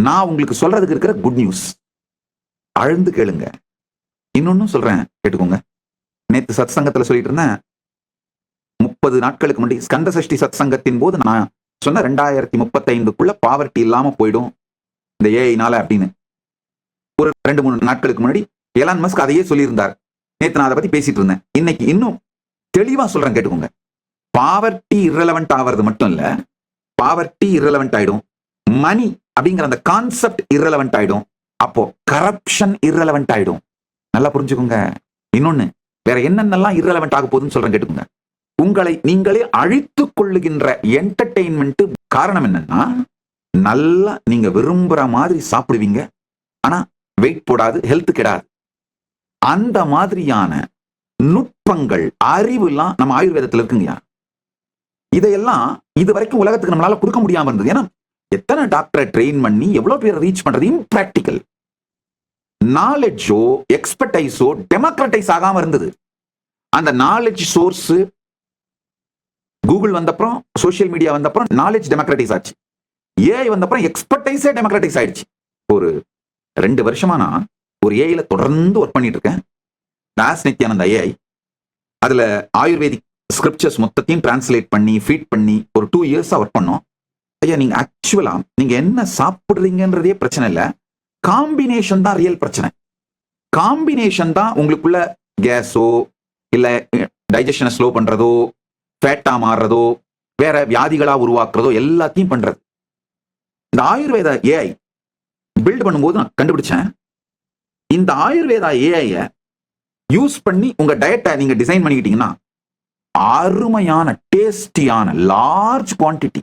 நான் உங்களுக்கு சொல்றதுக்கு இருக்கிற குட் நியூஸ். அழுந்து கேளுங்க. இன்னொன்னும் சொல்றேன், கேட்டுக்கோங்க. நேத்து சத் சங்கத்துல சொல்லிட்டு இருந்தேன், 30 நாட்களுக்கு முன்னாடி ஸ்கந்த சஷ்டி சத் சங்கத்தின் போது நான் சொன்ன 2035க்குள்ள பாவர்ட்டி இல்லாம போயிடும் இந்த ஏஐனால அப்படின்னு. ஒரு 2-3 நாட்களுக்கு முன்னாடி எலான் மஸ்க் அதையே சொல்லியிருந்தார். நேத்து நான் அதை பத்தி பேசிட்டு இருந்தேன். இன்னைக்கு இன்னும் தெளிவா சொல்றேன், கேட்டுக்கோங்க. பாவர்ட்டி இரலவெண்ட் ஆகிறது மட்டும் இல்ல, பாவர்ட்டி இரலவெண்ட் ஆயிடும், மணி அப்படிங்கிற அந்த கான்செப்ட் இரலவெண்ட் ஆயிடும், அப்போ கரப்ஷன் இரலவெண்ட் ஆயிடும். நல்லா புரிஞ்சுக்கோங்க. இன்னொன்னு, வேற என்னென்னலாம் இரலவெண்ட் ஆக போகுதுன்னு சொல்றேன், கேட்டுக்கோங்க. உங்களை நீங்களே அழித்துக் கொள்ளுகின்ற என்டர்டெயின்மெண்ட் காரணம் என்னன்னா, நல்லா நீங்க விரும்புற மாதிரி சாப்பிடுவீங்க, ஆனா வெயிட் போடாது, ஹெல்த் கெடாது. அந்த மாதிரியான நுட்பங்கள், அறிவுலாம் நம்ம ஆயுர்வேதத்தில் இருக்குங்கயா. இதையெல்லாம் இது வரைக்கும் உலகத்துக்கு நம்மளால கொடுக்க முடியாம இருந்தது. ஏன்னா எத்தனை டாக்டரை ட்ரெயின் பண்ணி எவ்வளவு பேர் ரீச் பண்றது இம்பிராக்டிக்கல். நாலேஜோ எக்ஸ்பர்டைஸோ டெமோக்ரட்டைஸ் ஆகாம இருந்தது. அந்த நாலேஜ் சோர்ஸ் கூகுள் வந்தப்புறம், சோசியல் மீடியா வந்தப்புறம் நாலேஜ் டெமோக்ரட்டைஸ் ஆச்சு. ஏஐ வந்தப்புறம் எக்ஸ்பர்டைஸே டெமோக்ரட்டைஸ் ஆயிடுச்சு. ஒரு 2 வருஷமா நான் ஒரு ஏஐல தொடர்ந்து ஒர்க் பண்ணிட்டு இருக்கேன். தாஸ் நித்யானந்த ஏஐ. அதுல ஆயுர்வேதிக் ஸ்கிரிப்சர்ஸ் மொத்தத்தையும் டிரான்ஸ்லேட் பண்ணி ஃபீட் பண்ணி ஒரு 2 இயர்ஸா ஒர்க் பண்ணோம். ஐயா, நீங்க ஆக்சுவலா நீங்க என்ன சாப்பிடுறீங்கன்றதே பிரச்சனை இல்லை, காம்பினேஷன் தான் ரியல் பிரச்சனை. காம்பினேஷன் தான் உங்களுக்குள்ள கேஸோ இல்ல டைஜஷனை ஸ்லோ பண்றதோ, ஃபேட்டா மாறுறதோ, வேற வியாதிகளா உருவாக்குறதோ எல்லாத்தையும் பண்றது. இந்த ஆயுர்வேத ஏஐ பில்ட் பண்ணும்போது நான் கண்டுபிடிச்சேன், இந்த ஆயுர்வேதா ஏஐ யூஸ் பண்ணி உங்க டயட்டை நீங்க டிசைன் பண்ணிக்கிட்டீங்கன்னா அருமையான டேஸ்டியான லார்ஜ் குவான்டிட்டி